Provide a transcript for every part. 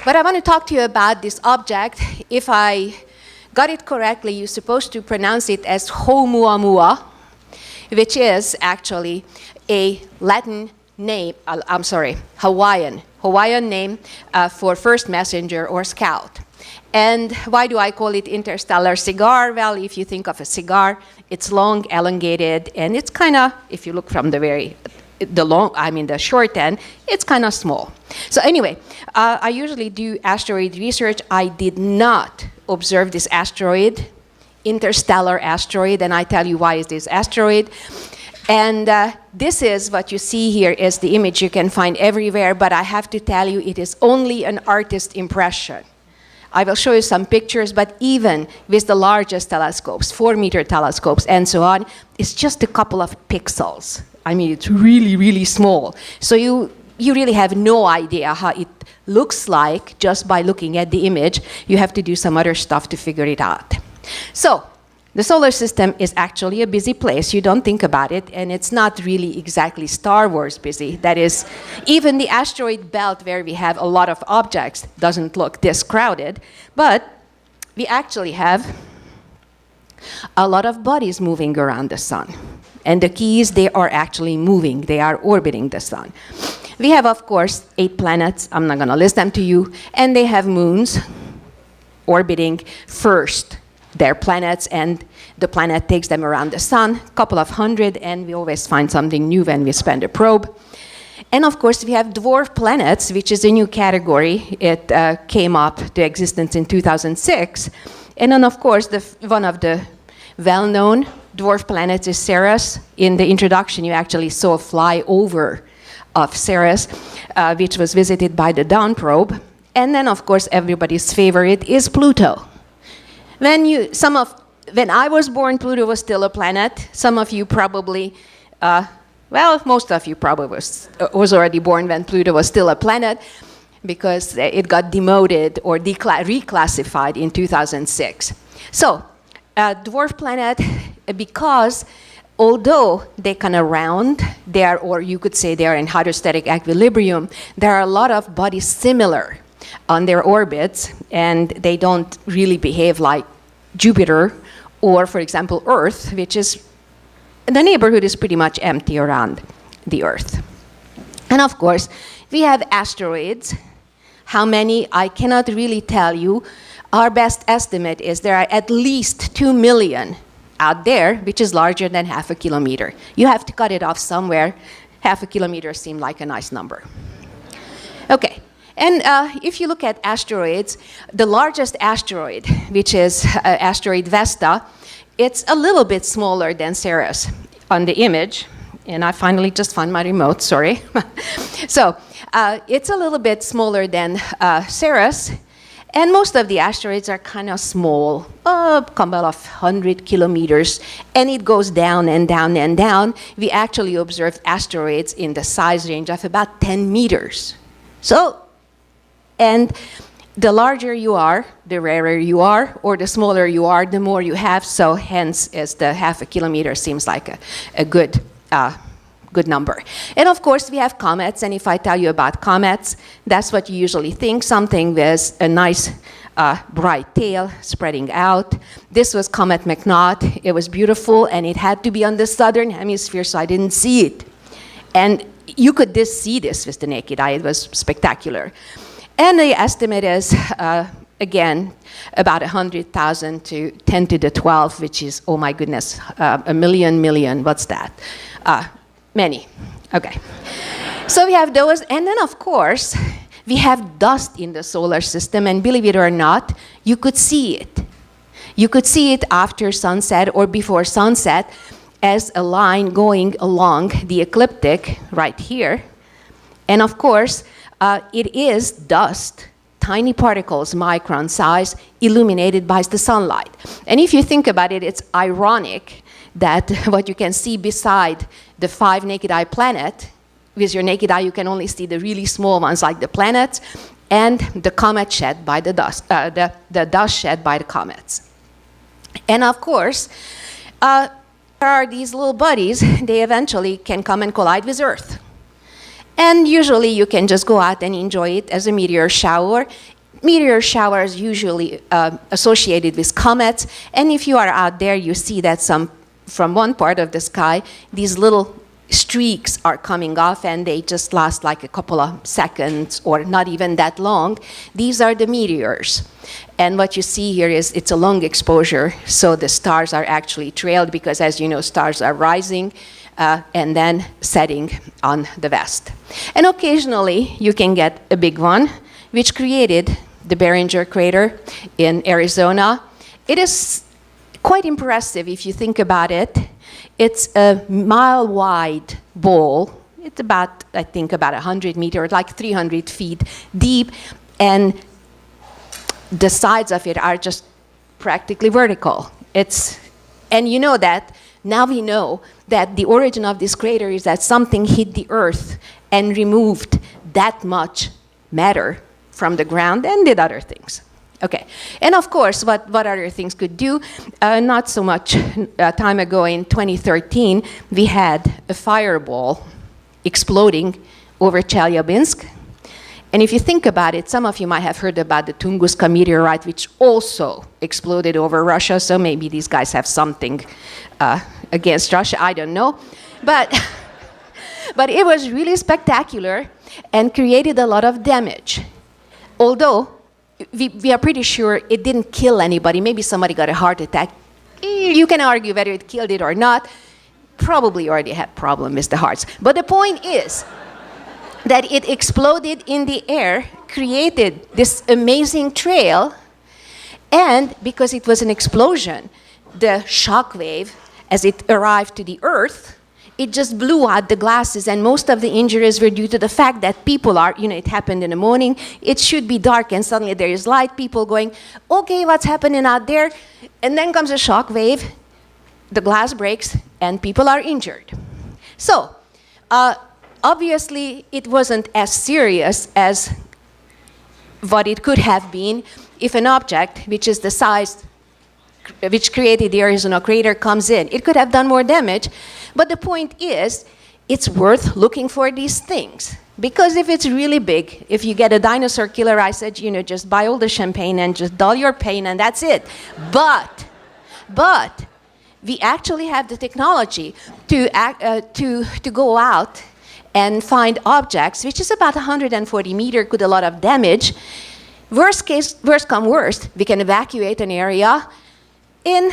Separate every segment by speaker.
Speaker 1: But I want to talk to you about this object. If I got it correctly, you're supposed to pronounce it as Oumuamua, which is actually a Latin name, Hawaiian name for first messenger or scout. And why do I call it interstellar cigar? Well, if you think of a cigar, it's long, elongated, and it's kind of, if you look from the short end, it's kind of small. So anyway, I usually do asteroid research. I did not observe this asteroid, interstellar asteroid, and I tell you why is this asteroid. And this is what you see here is the image you can find everywhere, but I have to tell you it is only an artist's impression. I will show you some pictures, but even with the largest telescopes, 4-meter telescopes and so on, it's just a couple of pixels. I mean, it's really, really small. So you really have no idea how it looks like just by looking at the image. You have to do some other stuff to figure it out. So the solar system is actually a busy place. You don't think about it, and it's not really exactly Star Wars busy. That is, even the asteroid belt where we have a lot of objects doesn't look this crowded, but we actually have a lot of bodies moving around the sun. And the key is they are actually moving. They are orbiting the sun. We have, of course, 8 planets. I'm not going to list them to you. And they have moons orbiting first their planets, and the planet takes them around the sun, a couple of hundred, and we always find something new when we send a probe. And of course, we have dwarf planets, which is a new category. It came up to existence in 2006. And then, of course, one of the well-known dwarf planets is Ceres. In the introduction, you actually saw a flyover of Ceres, which was visited by the Dawn probe. And then, of course, everybody's favorite is Pluto. When I was born, Pluto was still a planet. Some of you probably, most of you probably was already born when Pluto was still a planet, because it got demoted or reclassified in 2006. So, dwarf planet, because although they kind of round, or you could say they are in hydrostatic equilibrium, there are a lot of bodies similar on their orbits, and they don't really behave like Jupiter or, for example, Earth, which is, the neighborhood is pretty much empty around the Earth. And of course, we have asteroids. How many? I cannot really tell you. Our best estimate is there are at least 2 million out there, which is larger than half a kilometer. You have to cut it off somewhere. Half a kilometer seemed like a nice number. Okay. And if you look at asteroids, the largest asteroid, which is asteroid Vesta, it's a little bit smaller than Ceres on the image. And I finally just found my remote, sorry. So it's a little bit smaller than Ceres. And most of the asteroids are kind of small, a couple of 100 kilometers, and it goes down and down and down. We actually observed asteroids in the size range of about 10 meters. So, and the larger you are, the rarer you are, or the smaller you are, the more you have. So hence, is the half a kilometer seems like a good number. And of course, we have comets. And if I tell you about comets, that's what you usually think, something with a nice bright tail spreading out. This was Comet McNaught. It was beautiful, and it had to be on the southern hemisphere, so I didn't see it. And you could see this with the naked eye. It was spectacular. And the estimate is, again, about 100,000 to 10 to the 12, which is, oh my goodness, a million, what's that? Many. Okay. So we have those, and then of course, we have dust in the solar system, and believe it or not, you could see it. You could see it after sunset or before sunset as a line going along the ecliptic right here. And of course, it is dust, tiny particles, micron size, illuminated by the sunlight. And if you think about it, it's ironic that what you can see beside the 5 naked eye planet, with your naked eye you can only see the really small ones like the planets and the comet shed by the dust, the dust shed by the comets. And of course, there are these little bodies, they eventually can come and collide with Earth. And usually you can just go out and enjoy it as a meteor shower. meteor showers usually associated with comets. And if you are out there, you see that from one part of the sky, these little streaks are coming off, and they just last like a couple of seconds or not even that long. These are the meteors. And what you see here is it's a long exposure, so the stars are actually trailed because, as you know, stars are rising and then setting on the west. And occasionally you can get a big one, which created the Barringer crater in Arizona. It is quite impressive if you think about it. It's a mile-wide bowl. It's about, I think, about 100 meters, like 300 feet deep, and the sides of it are just practically vertical. And you know that, now we know that the origin of this crater is that something hit the Earth and removed that much matter from the ground and did other things. Okay, and of course, what other things could do? Not so much time ago, in 2013, we had a fireball exploding over Chelyabinsk. And if you think about it, some of you might have heard about the Tunguska meteorite, which also exploded over Russia, so maybe these guys have something against Russia, I don't know. But it was really spectacular and created a lot of damage. Although, we are pretty sure it didn't kill anybody. Maybe somebody got a heart attack. You can argue whether it killed it or not. Probably already had problem with the hearts. But the point is that it exploded in the air, created this amazing trail, and because it was an explosion, the shock wave, as it arrived to the Earth, it just blew out the glasses, and most of the injuries were due to the fact that people are, it happened in the morning, it should be dark, and suddenly there is light, people going, okay, what's happening out there? And then comes a shock wave, the glass breaks, and people are injured. So, obviously, it wasn't as serious as what it could have been if an object, which is the size which created the Arizona crater, comes in. It could have done more damage, but the point is, it's worth looking for these things. Because if it's really big, if you get a dinosaur killer, I said, just buy all the champagne and just dull your pain and that's it. But we actually have the technology to go out and find objects, which is about 140 meters, could a lot of damage. Worst come worst, we can evacuate an area. In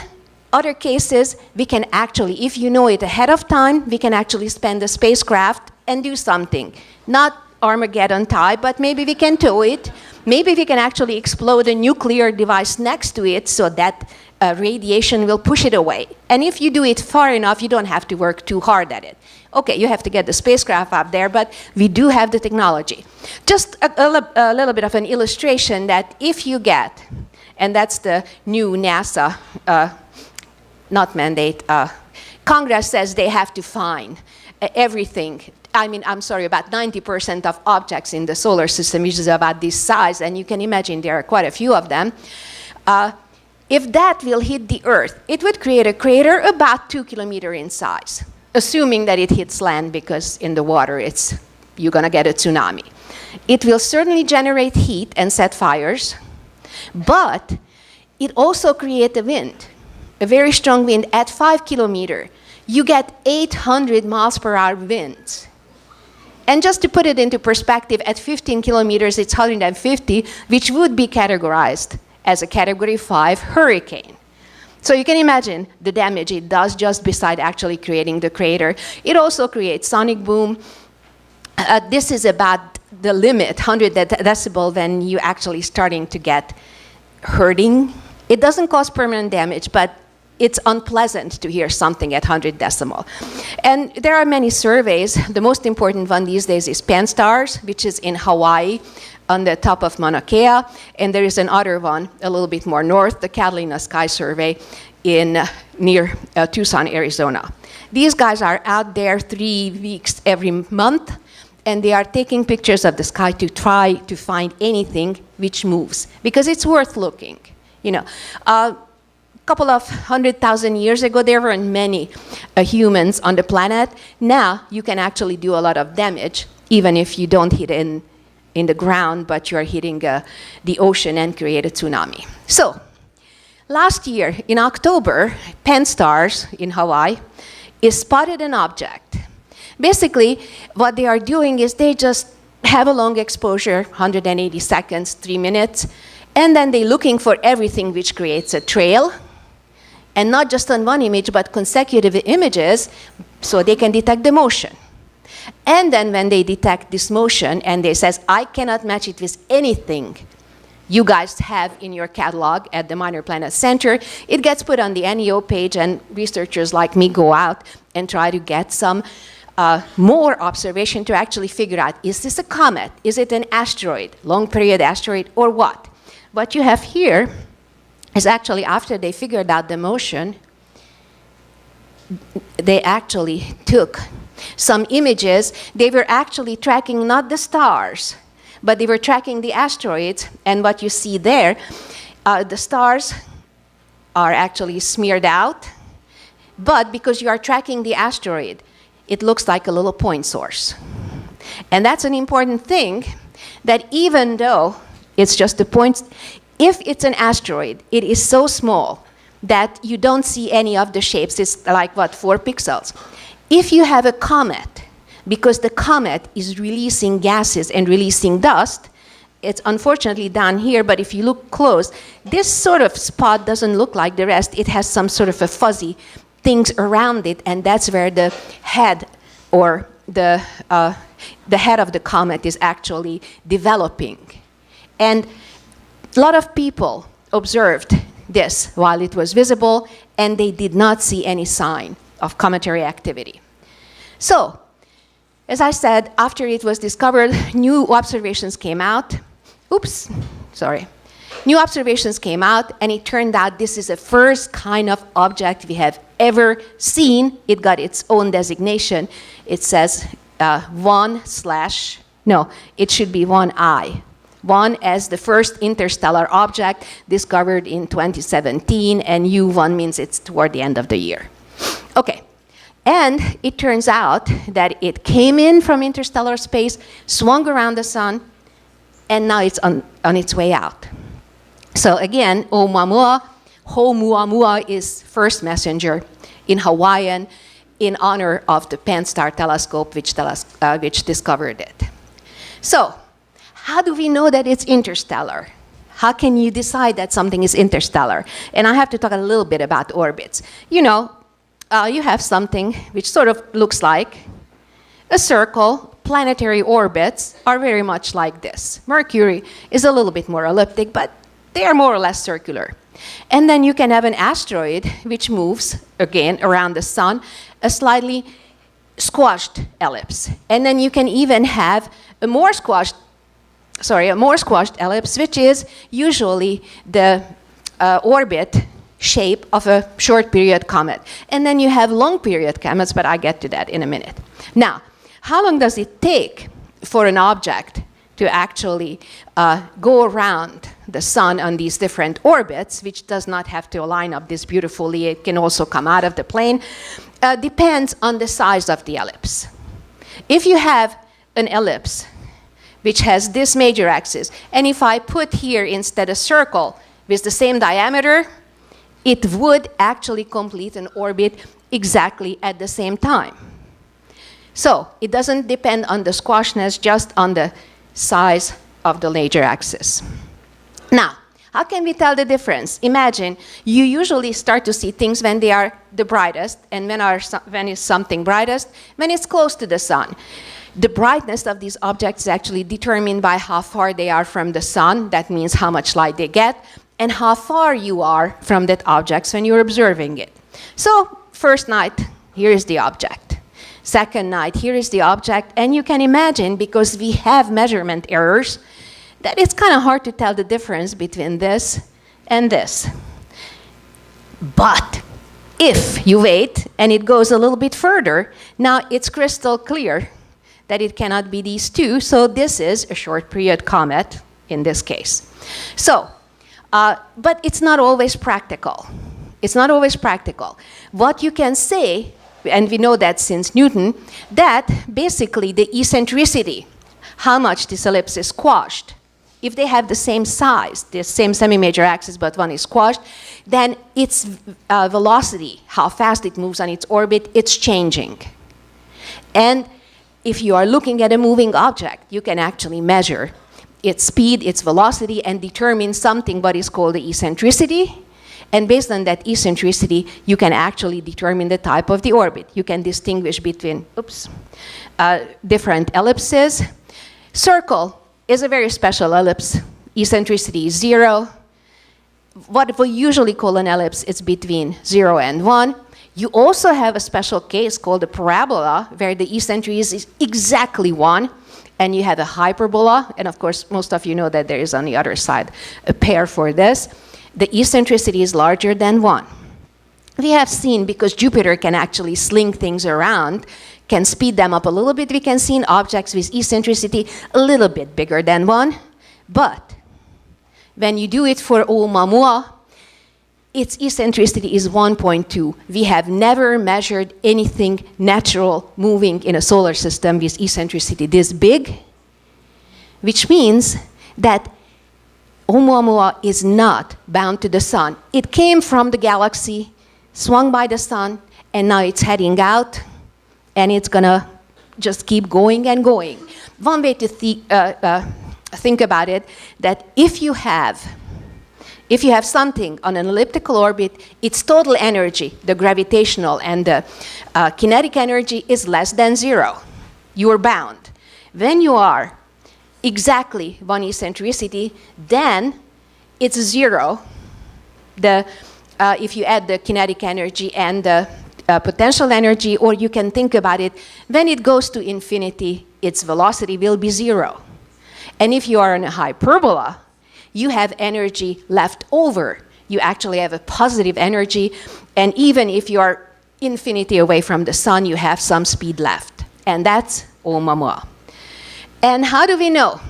Speaker 1: other cases, we can actually, if you know it ahead of time, we can actually spend a spacecraft and do something. Not Armageddon type, but maybe we can tow it. Maybe we can actually explode a nuclear device next to it so that radiation will push it away. And if you do it far enough, you don't have to work too hard at it. Okay, you have to get the spacecraft up there, but we do have the technology. Just a little bit of an illustration that if you get, and that's the new NASA, not mandate, Congress says they have to find everything. I'm sorry, about 90% of objects in the solar system, which is about this size, and you can imagine there are quite a few of them. If that will hit the Earth, it would create a crater about 2 kilometers in size, assuming that it hits land, because in the water you're going to get a tsunami. It will certainly generate heat and set fires, but it also creates a wind, a very strong wind at 5 kilometers. You get 800 miles per hour winds. And just to put it into perspective, at 15 kilometers, it's 150, which would be categorized as a Category 5 hurricane. So you can imagine the damage it does just beside actually creating the crater. It also creates sonic boom. This is about the limit, 100 decibel, when you're actually starting to get hurting. It doesn't cause permanent damage, but it's unpleasant to hear something at 100 decibel. And there are many surveys. The most important one these days is Pan-STARRS, which is in Hawaii, on the top of Mauna Kea. And there is another one a little bit more north, the Catalina Sky Survey near Tucson, Arizona. These guys are out there 3 weeks every month, and they are taking pictures of the sky to try to find anything which moves, because it's worth looking. A couple of 100,000 years ago, there weren't many humans on the planet. Now, you can actually do a lot of damage, even if you don't hit in in the ground, but you are hitting the ocean and create a tsunami. So, last year in October, Pan-STARRS in Hawaii is spotted an object. Basically, what they are doing is they just have a long exposure, 180 seconds, 3 minutes, and then they're looking for everything which creates a trail, and not just on one image, but consecutive images, so they can detect the motion. And then when they detect this motion, and they says, I cannot match it with anything you guys have in your catalog at the Minor Planet Center, it gets put on the NEO page, and researchers like me go out and try to get some more observation to actually figure out, is this a comet? Is it an asteroid, long period asteroid, or what? What you have here is actually after they figured out the motion, they actually took some images. They were actually tracking not the stars, but they were tracking the asteroids. And what you see there, the stars are actually smeared out. But because you are tracking the asteroid, it looks like a little point source. And that's an important thing, that even though it's just a point, if it's an asteroid, it is so small that you don't see any of the shapes. It's like, what, 4 pixels. If you have a comet, because the comet is releasing gases and releasing dust, it's unfortunately down here, but if you look close, this sort of spot doesn't look like the rest. It has some sort of a fuzzy things around it, and that's where the head or the head of the comet is actually developing. And a lot of people observed this while it was visible, and they did not see any sign of cometary activity. So, as I said, after it was discovered, new observations came out. Oops, sorry. New observations came out, and it turned out this is the first kind of object we have ever seen. It got its own designation. It says it should be 1I. 1 as the first interstellar object discovered in 2017, and U1 means it's toward the end of the year. Okay, and it turns out that it came in from interstellar space, swung around the sun, and now it's on its way out. So again, Oumuamua is first messenger in Hawaiian in honor of the Pan-STARRS telescope which discovered it. So, how do we know that it's interstellar? How can you decide that something is interstellar? And I have to talk a little bit about orbits. You know, you have something which sort of looks like a circle. Planetary orbits are very much like this. Mercury is a little bit more elliptic, but they are more or less circular. And then you can have an asteroid which moves, again, around the sun, a slightly squashed ellipse. And then you can even have a more squashed ellipse, which is usually the orbit shape of a short period comet. And then you have long period comets, but I get to that in a minute. Now, how long does it take for an object to actually go around the sun on these different orbits, which does not have to line up this beautifully, it can also come out of the plane, depends on the size of the ellipse. If you have an ellipse which has this major axis, and if I put here instead a circle with the same diameter, it would actually complete an orbit exactly at the same time. So it doesn't depend on the squashness, just on the size of the major axis. Now, how can we tell the difference? Imagine you usually start to see things when they are the brightest, and when is something brightest? When it's close to the sun. The brightness of these objects is actually determined by how far they are from the sun. That means how much light they get, and how far you are from that object when you're observing it. So, first night, here is the object. Second night, here is the object, and you can imagine, because we have measurement errors, that it's kind of hard to tell the difference between this and this. But if you wait and it goes a little bit further, now it's crystal clear that it cannot be these two, so this is a short period comet in this case. So, but it's not always practical. It's not always practical. What you can say, and we know that since Newton, that basically the eccentricity, how much this ellipse is squashed. If they have the same size, the same semi-major axis, but one is squashed, then its velocity, how fast it moves on its orbit, it's changing. And if you are looking at a moving object, you can actually measure its speed, its velocity, and determine something what is called the eccentricity. And based on that eccentricity, you can actually determine the type of the orbit. You can distinguish between, different ellipses. Circle is a very special ellipse. Eccentricity is 0. What we usually call an ellipse is between 0 and 1. You also have a special case called a parabola, where the eccentricity is exactly 1, and you have a hyperbola, and of course, most of you know that there is on the other side a pair for this. The eccentricity is larger than 1. We have seen, because Jupiter can actually sling things around, can speed them up a little bit, we can see in objects with eccentricity a little bit bigger than 1. But when you do it for Oumuamua, its eccentricity is 1.2. We have never measured anything natural moving in a solar system with eccentricity this big, which means that Oumuamua is not bound to the sun. It came from the galaxy, swung by the sun, and now it's heading out, and it's gonna just keep going and going. One way to think about it, that if you have something on an elliptical orbit, its total energy, the gravitational and the kinetic energy, is less than 0. You are bound. When you are exactly 1 eccentricity, then it's 0. If you add the kinetic energy and the potential energy, or you can think about it, when it goes to infinity, its velocity will be 0. And if you are in a hyperbola, you have energy left over. You actually have a positive energy, and even if you are infinity away from the sun, you have some speed left. And that's Oumuamua. And how do we know?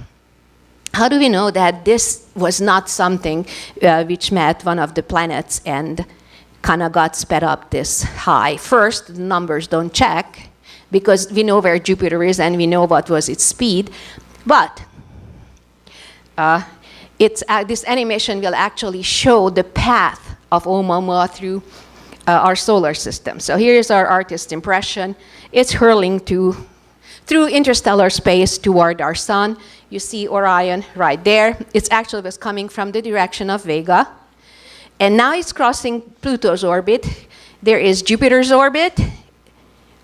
Speaker 1: How do we know that this was not something which met one of the planets and kind of got sped up this high? First, the numbers don't check, because we know where Jupiter is and we know what was its speed. But this animation will actually show the path of Oumuamua through our solar system. So here is our artist's impression. It's hurling through interstellar space toward our sun. You see Orion right there. It actually was coming from the direction of Vega. And now it's crossing Pluto's orbit. There is Jupiter's orbit.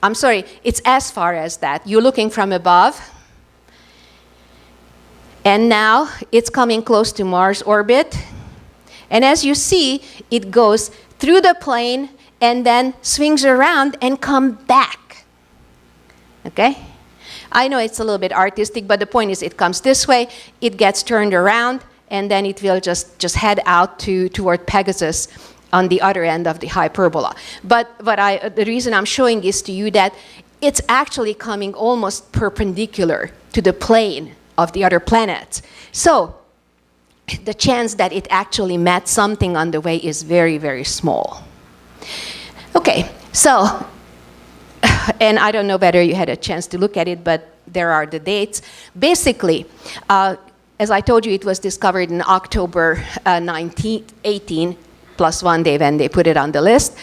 Speaker 1: I'm sorry, it's as far as that. You're looking from above. And now it's coming close to Mars' orbit. And as you see, it goes through the plane and then swings around and comes back. Okay? I know it's a little bit artistic, but the point is it comes this way, it gets turned around, and then it will just head out toward Pegasus on the other end of the hyperbola. But the reason I'm showing is to you that it's actually coming almost perpendicular to the plane of the other planets. So the chance that it actually met something on the way is very, very small. Okay, so, and I don't know whether you had a chance to look at it, but there are the dates. Basically, as I told you, it was discovered in October 18, plus 1 day when they put it on the list.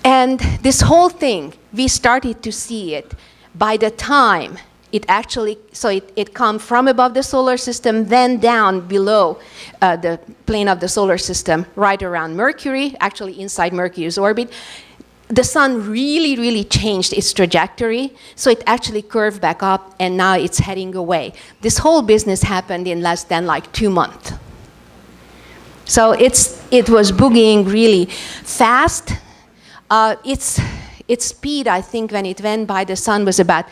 Speaker 1: And this whole thing, we started to see it by the time it actually, so it come from above the solar system, then down below the plane of the solar system, right around Mercury, actually inside Mercury's orbit. The sun really, really changed its trajectory, so it actually curved back up, and now it's heading away. This whole business happened in less than like 2 months. So it was boogieing really fast. Its speed, I think, when it went by the sun was about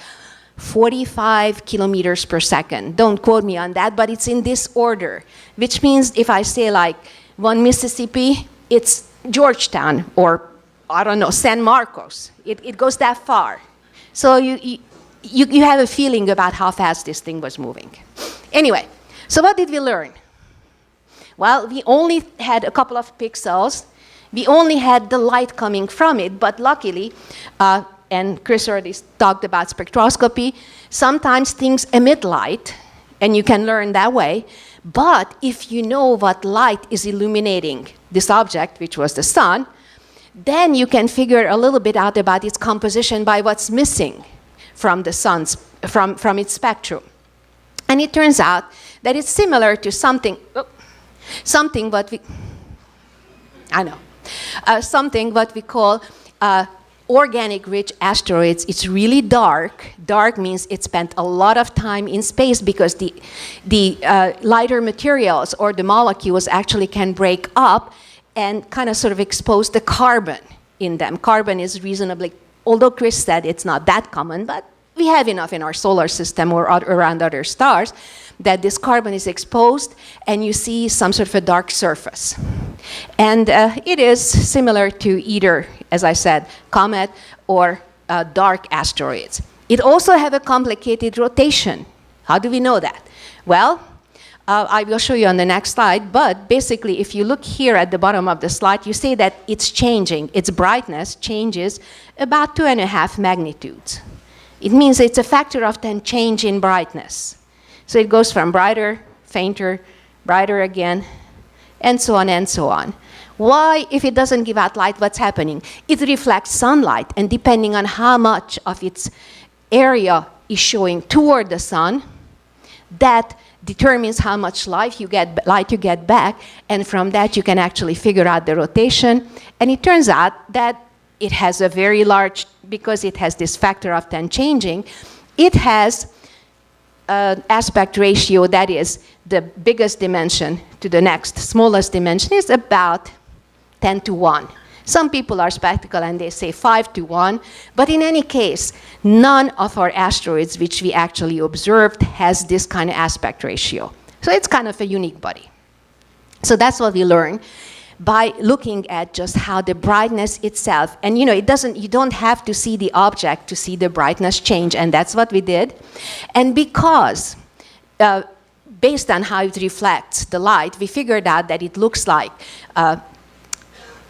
Speaker 1: 45 kilometers per second. Don't quote me on that, but it's in this order, which means if I say like 1 Mississippi, it's Georgetown, or I don't know, San Marcos. It goes that far. So you have a feeling about how fast this thing was moving. Anyway, so what did we learn? Well, we only had a couple of pixels. We only had the light coming from it, but luckily, and Chris already talked about spectroscopy. Sometimes things emit light, and you can learn that way. But if you know what light is illuminating this object, which was the sun, then you can figure a little bit out about its composition by what's missing from the sun's, from its spectrum. And it turns out that it's similar to something what we call organic-rich asteroids. It's really dark. Dark means it spent a lot of time in space because the lighter materials or the molecules actually can break up and kind of sort of expose the carbon in them. Carbon is reasonably, although Chris said it's not that common, but we have enough in our solar system or around other stars that this carbon is exposed and you see some sort of a dark surface. And it is similar to either, as I said, comet or dark asteroids. It also has a complicated rotation. How do we know that? Well, I will show you on the next slide, but basically if you look here at the bottom of the slide, you see that it's changing. Its brightness changes about 2.5 magnitudes. It means it's a factor of 10 change in brightness. So it goes from brighter, fainter, brighter again, and so on and so on. Why, if it doesn't give out light, what's happening? It reflects sunlight, and depending on how much of its area is showing toward the sun, that determines how much light you get back, and from that you can actually figure out the rotation. And it turns out that it has a very large, because it has this factor of 10 changing, it has an aspect ratio that is the biggest dimension to the next smallest dimension is about 10 to 1. Some people are skeptical and they say 5 to 1, but in any case, none of our asteroids which we actually observed has this kind of aspect ratio. So it's kind of a unique body. So that's what we learn by looking at just how the brightness itself, and you don't have to see the object to see the brightness change, and that's what we did. And because, based on how it reflects the light, we figured out that it looks like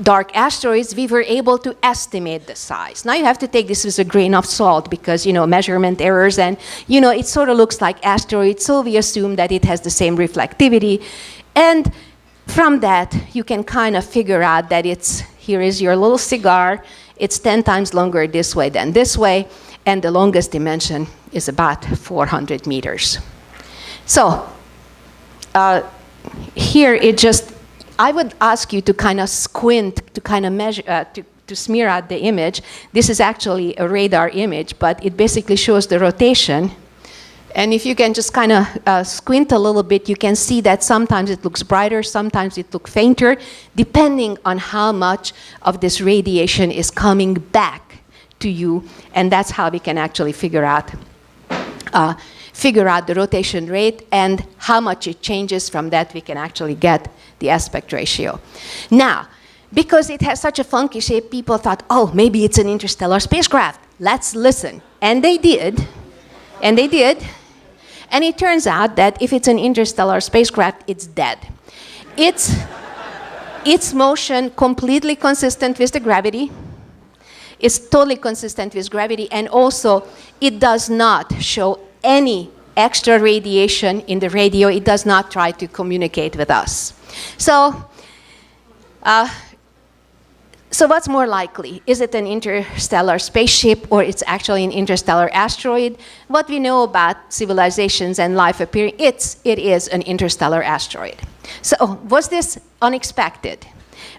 Speaker 1: dark asteroids, we were able to estimate the size. Now you have to take this with a grain of salt because, measurement errors and, it sort of looks like asteroids, so we assume that it has the same reflectivity. And from that, you can kind of figure out that here is your little cigar, it's 10 times longer this way than this way, and the longest dimension is about 400 meters. So, here I would ask you to kind of squint, to kind of measure, to smear out the image. This is actually a radar image, but it basically shows the rotation. And if you can just kind of squint a little bit, you can see that sometimes it looks brighter, sometimes it looks fainter, depending on how much of this radiation is coming back to you. And that's how we can actually figure out the rotation rate, and how much it changes. From that, we can actually get the aspect ratio. Now, because it has such a funky shape, people thought, oh, maybe it's an interstellar spacecraft. Let's listen. And they did. And they did. And it turns out that if it's an interstellar spacecraft, it's dead. Its motion completely consistent with the gravity. It's totally consistent with gravity, and also it does not show any extra radiation in the radio. It does not try to communicate with us. So what's more likely? Is it an interstellar spaceship, or it's actually an interstellar asteroid? What we know about civilizations and life appearing, it is an interstellar asteroid. So was this unexpected?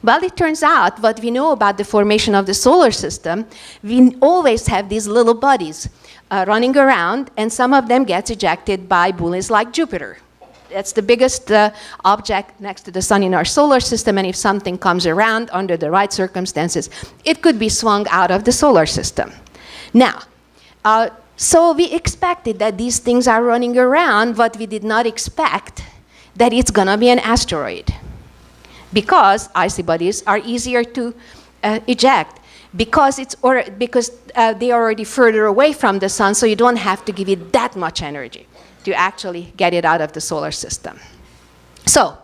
Speaker 1: Well, it turns out what we know about the formation of the solar system, we always have these little bodies running around, and some of them get ejected by bullies like Jupiter. That's the biggest object next to the sun in our solar system, and if something comes around under the right circumstances, it could be swung out of the solar system. Now, so we expected that these things are running around, but we did not expect that it's gonna be an asteroid, because icy bodies are easier to eject, because they are already further away from the sun, so you don't have to give it that much energy to actually get it out of the solar system. So,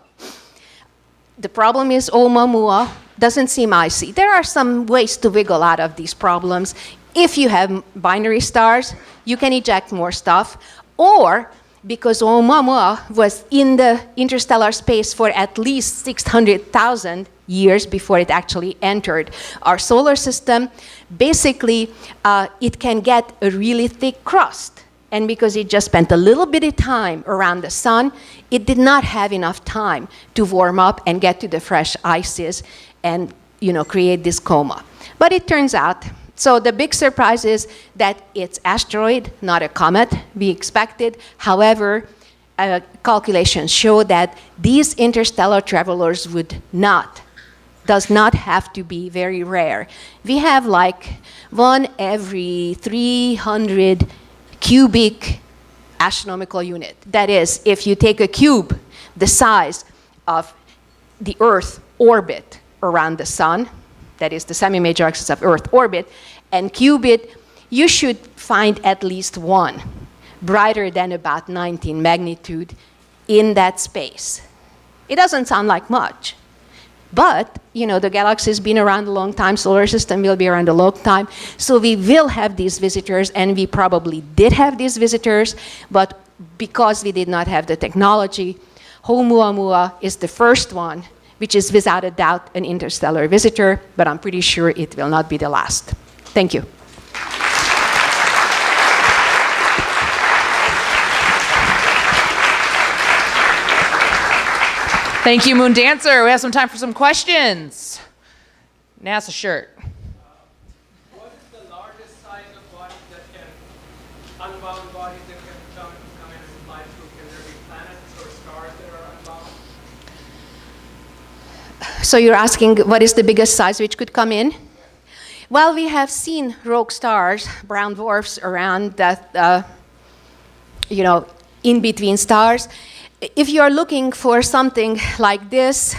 Speaker 1: the problem is Oumuamua doesn't seem icy. There are some ways to wiggle out of these problems. if you have binary stars, you can eject more stuff, or because Oumuamua was in the interstellar space for at least 600,000 years before it actually entered our solar system, basically it can get a really thick crust. And because it just spent a little bit of time around the sun, it did not have enough time to warm up and get to the fresh ices and create this coma. But it turns out, so the big surprise is that it's asteroid, not a comet, we expected. However, calculations show that these interstellar travelers does not have to be very rare. We have like 1 every 300 cubic astronomical unit. That is, if you take a cube the size of the Earth orbit around the sun, that is the semi-major axis of Earth orbit, and cube it, you should find at least one brighter than about 19 magnitude in that space. It doesn't sound like much, but the galaxy's been around a long time, solar system will be around a long time, so we will have these visitors, and we probably did have these visitors, but because we did not have the technology, Oumuamua is the first one, which is without a doubt an interstellar visitor, but I'm pretty sure it will not be the last. Thank you.
Speaker 2: Thank you, Moon Dancer. We have some time for some questions. NASA shirt.
Speaker 3: What is the largest size of body that can, unbound bodies that can come in and fly through? Can there be planets or stars that are unbound?
Speaker 1: So you're asking what is the biggest size which could come in? Well, we have seen rogue stars, brown dwarfs around that, in between stars. If you're looking for something like this,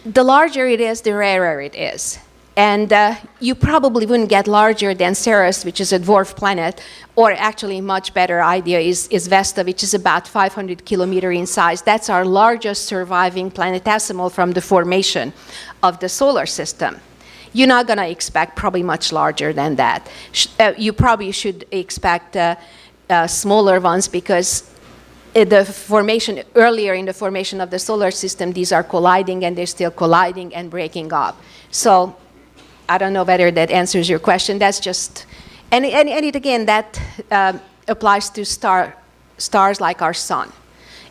Speaker 1: the larger it is, the rarer it is. And you probably wouldn't get larger than Ceres, which is a dwarf planet, or actually a much better idea is Vesta, which is about 500 kilometers in size. That's our largest surviving planetesimal from the formation of the solar system. You're not going to expect probably much larger than that. You probably should expect smaller ones because earlier in the formation of the solar system, these are colliding and they're still colliding and breaking up. So I don't know whether that answers your question. That's just, and again, that applies to stars like our sun.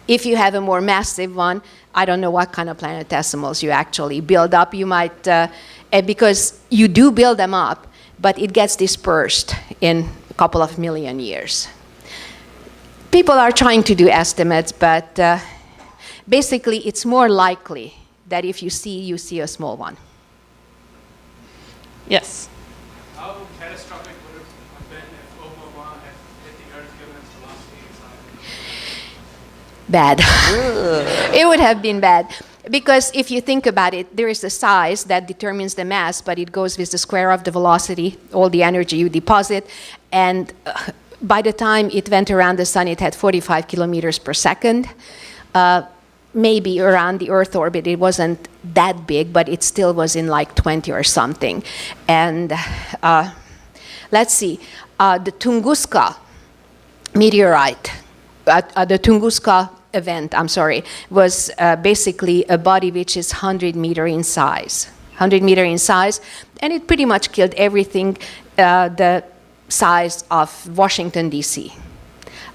Speaker 1: If you have a more massive one, I don't know what kind of planetesimals you actually build up. You might, because you do build them up, but it gets dispersed in a couple of million years. People are trying to do estimates, but basically it's more likely that if you see a small one.
Speaker 2: Yes.
Speaker 3: How catastrophic would it have been if Oumuamua had hit the Earth given its velocity inside?
Speaker 1: Bad. It would have been bad. Because if you think about it, there is a size that determines the mass, but it goes with the square of the velocity, all the energy you deposit, and by the time it went around the sun, it had 45 kilometers per second. Maybe around the Earth orbit, it wasn't that big, but it still was in like 20 or something. And let's see, the Tunguska meteorite, the Tunguska event, was basically a body which is 100 meters in size. 100 meters in size, and it pretty much killed everything the size of Washington, D.C.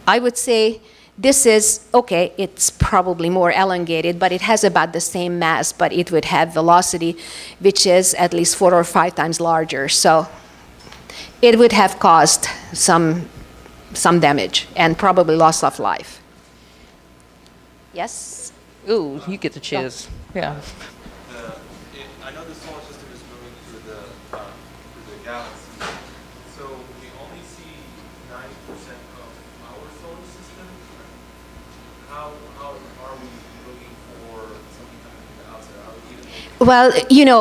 Speaker 1: I would say this is, okay, it's probably more elongated, but it has about the same mass, but it would have velocity, which is at least 4 or 5 times larger. So it would have caused some damage and probably loss of life. Yes?
Speaker 2: Ooh, you get to choose. Yeah.
Speaker 4: I know the solar system is moving through the galaxy. So we only see 90% of our solar system. How are we looking for something coming from the outside? Are we even
Speaker 1: Well,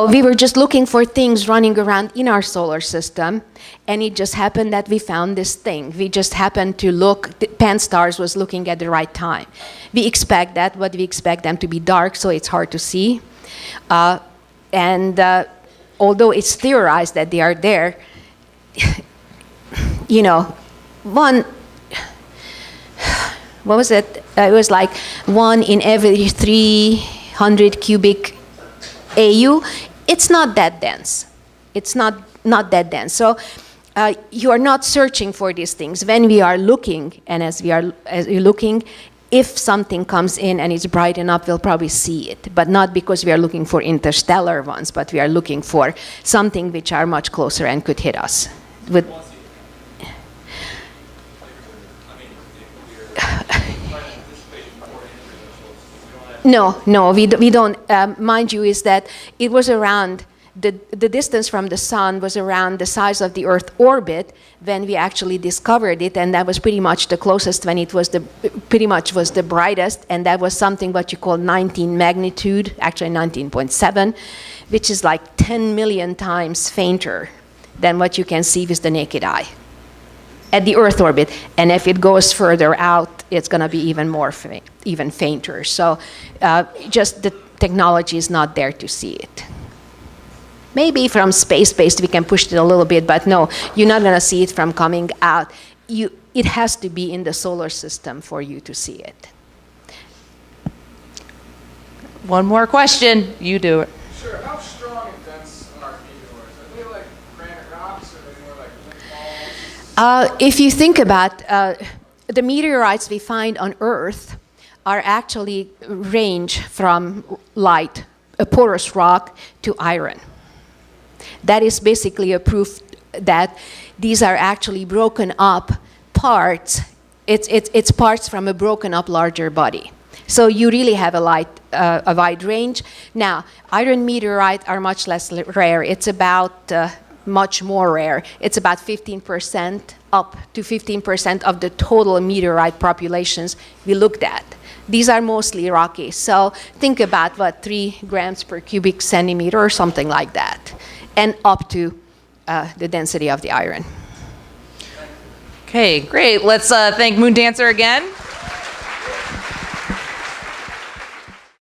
Speaker 1: we were just looking for things running around in our solar system, and it just happened that we found this thing. We just happened to look, Pan-STARRS was looking at the right time. We expect that, but we expect them to be dark, so it's hard to see. Although it's theorized that they are there, you know, one, what was it? It was like 1 in every 300 cubic AU. It's not that dense. It's not that dense. So you are not searching for these things. When we are looking, and as you're looking, if something comes in and it's bright enough, we'll probably see it. But not because we are looking for interstellar ones, but we are looking for something which are much closer and could hit us. With No, we don't. Mind you, is that it was around, the distance from the sun was around the size of the Earth orbit when we actually discovered it, and that was pretty much the closest when it was pretty much was the brightest, and that was something what you call 19 magnitude, actually 19.7, which is like 10 million times fainter than what you can see with the naked eye at the Earth orbit. And if it goes further out, it's going to be even more, even fainter. So just the technology is not there to see it. Maybe from space-based we can push it a little bit, but no, you're not going to see it from coming out. It has to be in the solar system for you to see it.
Speaker 2: One more question. You do it.
Speaker 5: Sure. How strong and dense are meteoroids? Are they like granite rocks, or are they more like lint balls?
Speaker 1: If you think about the meteorites we find on Earth are actually range from light, a porous rock, to iron. That is basically a proof that these are actually broken up parts. It's parts from a broken up larger body. So you really have a wide range. Now, iron meteorites are much less rare. It's about much more rare. It's about 15%, up to 15% of the total meteorite populations we looked at. These are mostly rocky. So think about, 3 grams per cubic centimeter or something like that, and up to the density of the iron.
Speaker 2: Okay, great. Let's thank Moon Dancer again.